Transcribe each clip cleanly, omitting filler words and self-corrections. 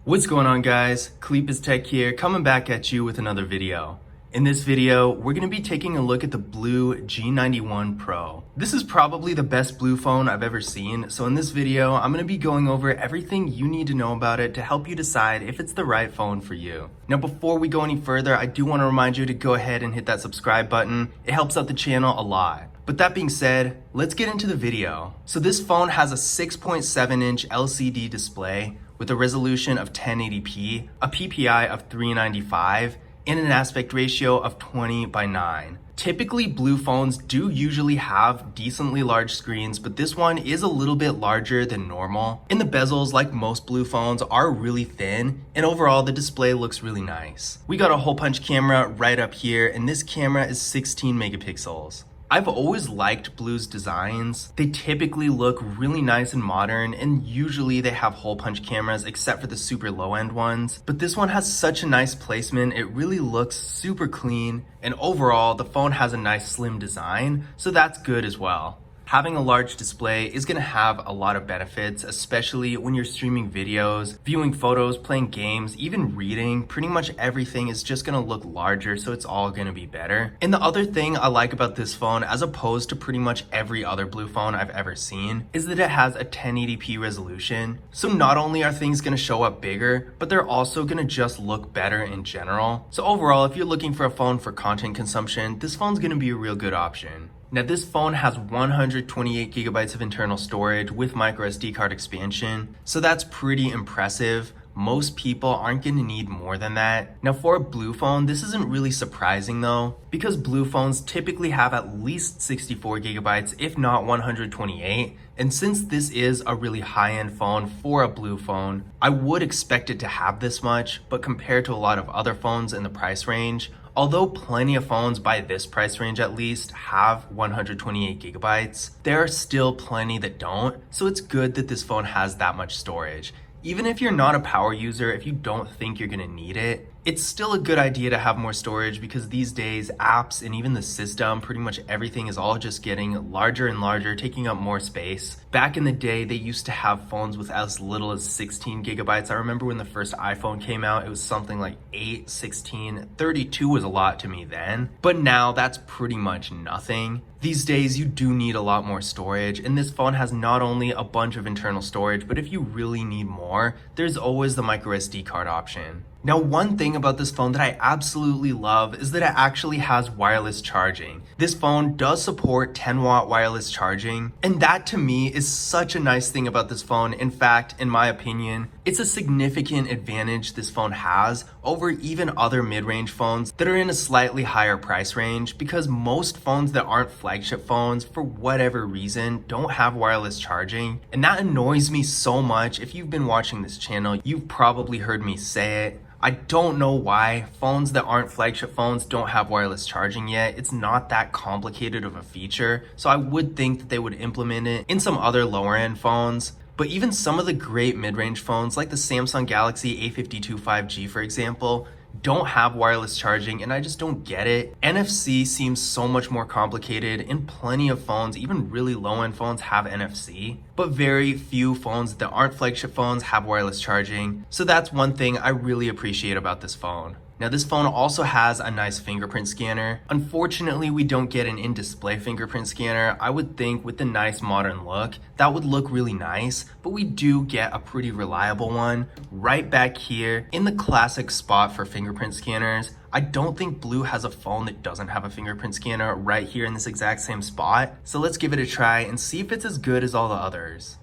What's going on, guys? Cleepus Tech here, coming back at you with another video. In this video, we're going to be taking a look at the BLU G91 Pro. This is probably the best BLU phone I've ever seen, so in this video, I'm going to be going over everything you need to know about it to help you decide if it's the right phone for you. Now, before we go any further, I do want to remind you to go ahead and hit that subscribe button. It helps out the channel a lot. But that being said, let's get into the video. So this phone has a 6.7-inch LCD display with a resolution of 1080p, a PPI of 395, and an aspect ratio of 20:9. Typically, BLU phones do usually have decently large screens, but this one is a little bit larger than normal. And the bezels, like most BLU phones, are really thin, and overall the display looks really nice. We got a hole punch camera right up here, and this camera is 16 megapixels. I've always liked BLU's designs. They typically look really nice and modern, and usually they have hole punch cameras except for the super low end ones. But this one has such a nice placement, it really looks super clean, and overall the phone has a nice slim design, so that's good as well. Having a large display is going to have a lot of benefits, especially when you're streaming videos, viewing photos, playing games, even reading. Pretty much everything is just going to look larger, so it's all going to be better. And the other thing I like about this phone, as opposed to pretty much every other BLU phone I've ever seen, is that it has a 1080p resolution. So not only are things going to show up bigger, but they're also going to just look better in general. So overall, if you're looking for a phone for content consumption, this phone's going to be a real good option. Now, this phone has 128 gigabytes of internal storage with micro SD card expansion, so that's pretty impressive. Most people aren't going to need more than that. Now, for a BLU phone, this isn't really surprising though, because BLU phones typically have at least 64 gigabytes, if not 128. And since this is a really high-end phone for a BLU phone, I would expect it to have this much, but compared to a lot of other phones in the price range, although plenty of phones by this price range at least have 128 gigabytes, there are still plenty that don't, so it's good that this phone has that much storage. Even if you're not a power user, if you don't think you're gonna need it, it's still a good idea to have more storage, because these days apps and even the system, pretty much everything is all just getting larger and larger, taking up more space. Back in the day, they used to have phones with as little as 16 gigabytes. I remember when the first iPhone came out, it was something like 8, 16, 32 was a lot to me then. But now that's pretty much nothing. These days, you do need a lot more storage, and this phone has not only a bunch of internal storage, but if you really need more, there's always the micro SD card option. Now, one thing about this phone that I absolutely love is that it actually has wireless charging. This phone does support 10-watt wireless charging, and that to me is such a nice thing about this phone. In fact, in my opinion, it's a significant advantage this phone has over even other mid-range phones that are in a slightly higher price range, because most phones that aren't flagship phones, for whatever reason, don't have wireless charging. And that annoys me so much. If you've been watching this channel, you've probably heard me say it. I don't know why phones that aren't flagship phones don't have wireless charging yet. It's not that complicated of a feature, so I would think that they would implement it in some other lower end phones. But even some of the great mid-range phones, like the Samsung Galaxy A52 5G for example, don't have wireless charging, and I just don't get it. NFC seems so much more complicated, and plenty of phones, even really low-end phones, have NFC. But very few phones that aren't flagship phones have wireless charging, so that's one thing I really appreciate about this phone. Now, this phone also has a nice fingerprint scanner. Unfortunately, we don't get an in-display fingerprint scanner. I would think with the nice modern look, that would look really nice, but we do get a pretty reliable one right back here in the classic spot for fingerprint scanners. I don't think BLU has a phone that doesn't have a fingerprint scanner right here in this exact same spot. So let's give it a try and see if it's as good as all the others.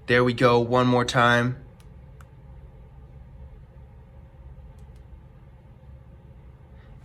There we go, one more time.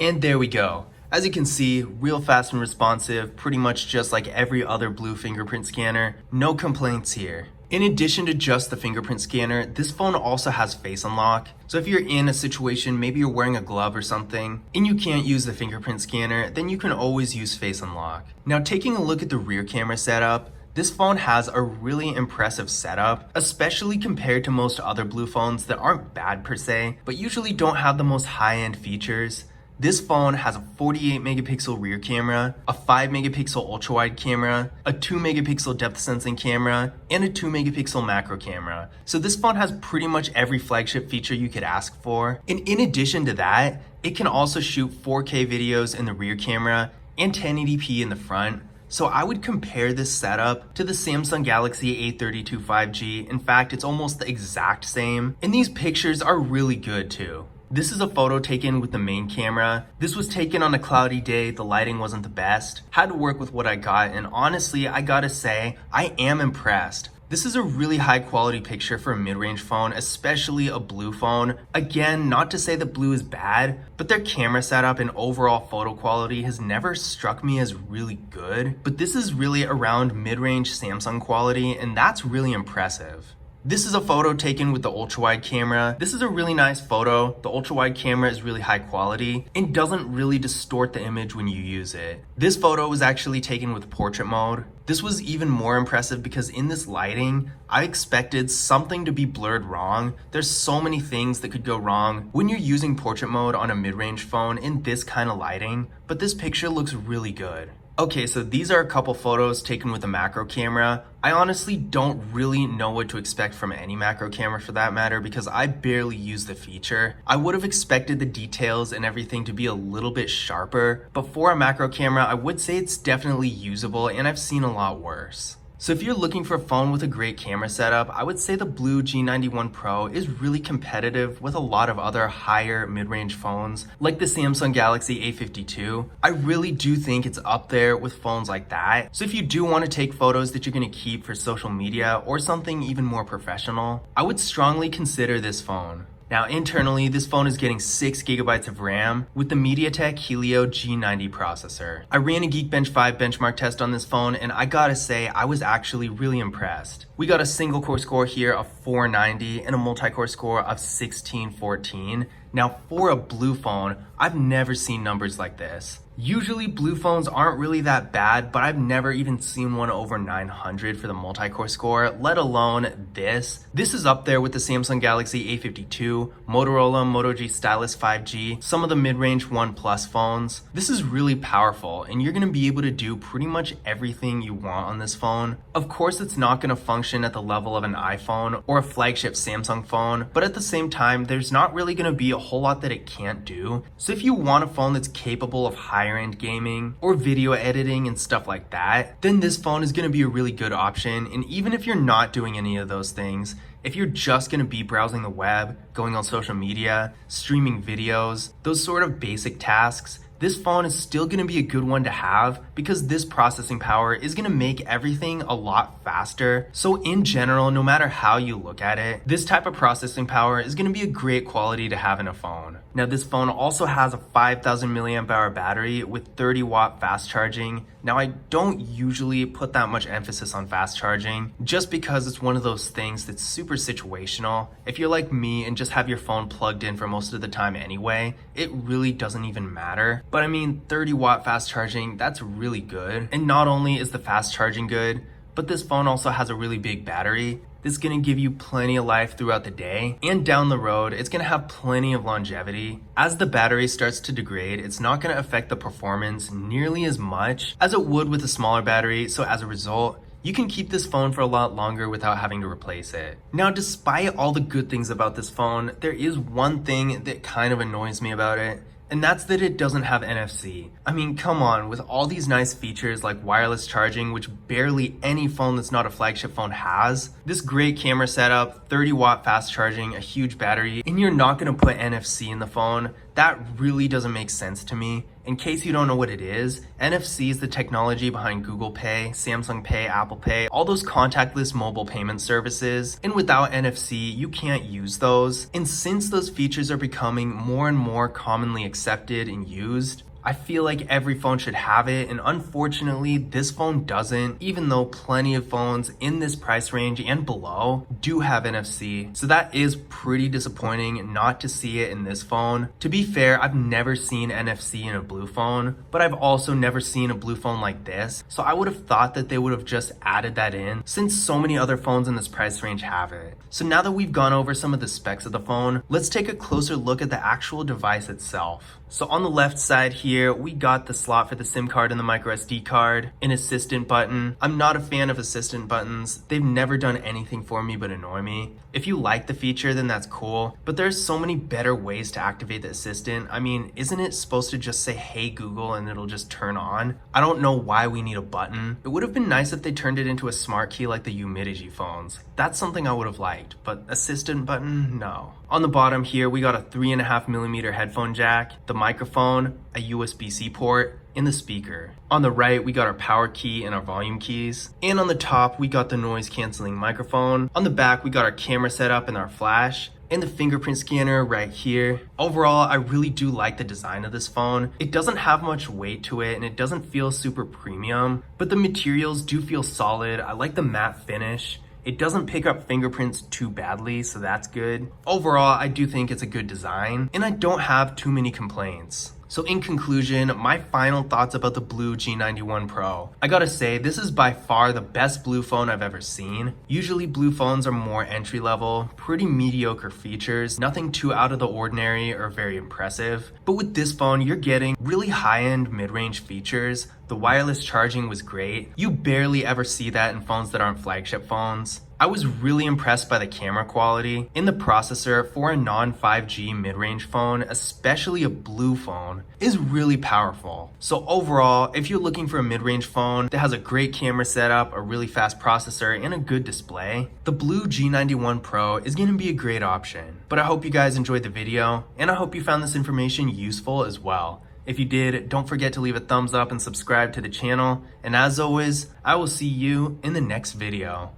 And there we go. As you can see, real fast and responsive, pretty much just like every other BLU fingerprint scanner. No complaints here. In addition to just the fingerprint scanner, this phone also has face unlock. So if you're in a situation, maybe you're wearing a glove or something, and you can't use the fingerprint scanner, then you can always use face unlock. Now, taking a look at the rear camera setup, this phone has a really impressive setup, especially compared to most other BLU phones that aren't bad per se, but usually don't have the most high-end features. This phone has a 48 megapixel rear camera, a 5 megapixel ultra wide camera, a 2 megapixel depth sensing camera, and a 2 megapixel macro camera. So this phone has pretty much every flagship feature you could ask for. And in addition to that, it can also shoot 4K videos in the rear camera and 1080p in the front. So I would compare this setup to the Samsung Galaxy A32 5G. In fact, it's almost the exact same. And these pictures are really good too. This is a photo taken with the main camera. This was taken on a cloudy day, the lighting wasn't the best. Had to work with what I got, and honestly, I gotta say, I am impressed. This is a really high quality picture for a mid-range phone, especially a Blue phone. Again, not to say that Blue is bad, but their camera setup and overall photo quality has never struck me as really good. But this is really around mid-range Samsung quality, and that's really impressive. This is a photo taken with the ultra-wide camera. This is a really nice photo. The ultra-wide camera is really high quality and doesn't really distort the image when you use it. This photo was actually taken with portrait mode. This was even more impressive because in this lighting, I expected something to be blurred wrong. There's so many things that could go wrong when you're using portrait mode on a mid-range phone in this kind of lighting, but this picture looks really good. Okay, so these are a couple photos taken with a macro camera. I honestly don't really know what to expect from any macro camera for that matter because I barely use the feature. I would have expected the details and everything to be a little bit sharper, but for a macro camera, I would say it's definitely usable and I've seen a lot worse. So if you're looking for a phone with a great camera setup, I would say the BLU G91 Pro is really competitive with a lot of other higher mid-range phones like the Samsung Galaxy A52. I really do think it's up there with phones like that. So if you do want to take photos that you're going to keep for social media or something even more professional, I would strongly consider this phone. Now internally, this phone is getting 6 gigabytes of RAM with the MediaTek Helio G90 processor. I ran a Geekbench 5 benchmark test on this phone and I gotta say, I was actually really impressed. We got a single core score here of 490 and a multi-core score of 1614. Now for a Blue phone, I've never seen numbers like this. Usually Blue phones aren't really that bad, but I've never even seen one over 900 for the multi-core score, let alone this. This is up there with the Samsung Galaxy A52, Motorola Moto G Stylus 5G, some of the mid-range OnePlus phones. This is really powerful, and you're gonna be able to do pretty much everything you want on this phone. Of course, it's not gonna function at the level of an iPhone or a flagship Samsung phone, but at the same time, there's not really gonna be a whole lot that it can't do. So if you want a phone that's capable of higher-end gaming or video editing and stuff like that, then this phone is going to be a really good option. And even if you're not doing any of those things, if you're just going to be browsing the web, going on social media, streaming videos, those sort of basic tasks, this phone is still going to be a good one to have because this processing power is going to make everything a lot faster. So in general, no matter how you look at it, this type of processing power is going to be a great quality to have in a phone. Now this phone also has a 5000 milliamp hour battery with 30 watt fast charging. Now I don't usually put that much emphasis on fast charging just because it's one of those things that's super situational. If you're like me and just have your phone plugged in for most of the time anyway, it really doesn't even matter. But I mean, 30 watt fast charging, that's really good. And not only is the fast charging good, but this phone also has a really big battery that's gonna give you plenty of life throughout the day. And down the road, it's gonna have plenty of longevity. As the battery starts to degrade, it's not gonna affect the performance nearly as much as it would with a smaller battery. So as a result, you can keep this phone for a lot longer without having to replace it. Now, despite all the good things about this phone, there is one thing that kind of annoys me about it. And that's that it doesn't have NFC. I mean, come on, with all these nice features like wireless charging, which barely any phone that's not a flagship phone has, this great camera setup, 30 watt fast charging, a huge battery, and you're not gonna put NFC in the phone, that really doesn't make sense to me. In case you don't know what it is, NFC is the technology behind Google Pay, Samsung Pay, Apple Pay, all those contactless mobile payment services. And without NFC, you can't use those. And since those features are becoming more and more commonly accepted and used, I feel like every phone should have it, and unfortunately this phone doesn't, even though plenty of phones in this price range and below do have NFC. So that is pretty disappointing not to see it in this phone. To be fair, I've never seen NFC in a Blue phone, but I've also never seen a Blue phone like this. So I would have thought that they would have just added that in since so many other phones in this price range have it. So now that we've gone over some of the specs of the phone, let's take a closer look at the actual device itself. So on the left side here, we got the slot for the SIM card and the micro SD card, an assistant button. I'm not a fan of assistant buttons. They've never done anything for me but annoy me. If you like the feature, then that's cool, but there's so many better ways to activate the assistant. I mean, isn't it supposed to just say, "Hey Google," and it'll just turn on? I don't know why we need a button. It would have been nice if they turned it into a smart key like the Humidity phones. That's something I would have liked, but assistant button, no. On the bottom here, we got a 3.5mm headphone jack, the microphone, a USB-C port, and the speaker. On the right, we got our power key and our volume keys. And on the top, we got the noise canceling microphone. On the back, we got our camera setup and our flash, and the fingerprint scanner right here. Overall, I really do like the design of this phone. It doesn't have much weight to it and it doesn't feel super premium, but the materials do feel solid. I like the matte finish. It doesn't pick up fingerprints too badly, so that's good. Overall, I do think it's a good design, and I don't have too many complaints. So in conclusion, my final thoughts about the BLU G91 Pro. I gotta say, this is by far the best Blue phone I've ever seen. Usually Blue phones are more entry level, pretty mediocre features, nothing too out of the ordinary or very impressive. But with this phone, you're getting really high-end mid-range features. The wireless charging was great. You barely ever see that in phones that aren't flagship phones. I was really impressed by the camera quality and the processor for a non-5G mid-range phone, especially a Blue phone, is really powerful. So overall, if you're looking for a mid-range phone that has a great camera setup, a really fast processor, and a good display, the BLU G91 Pro is going to be a great option. But I hope you guys enjoyed the video, and I hope you found this information useful as well. If you did, don't forget to leave a thumbs up and subscribe to the channel. And as always, I will see you in the next video.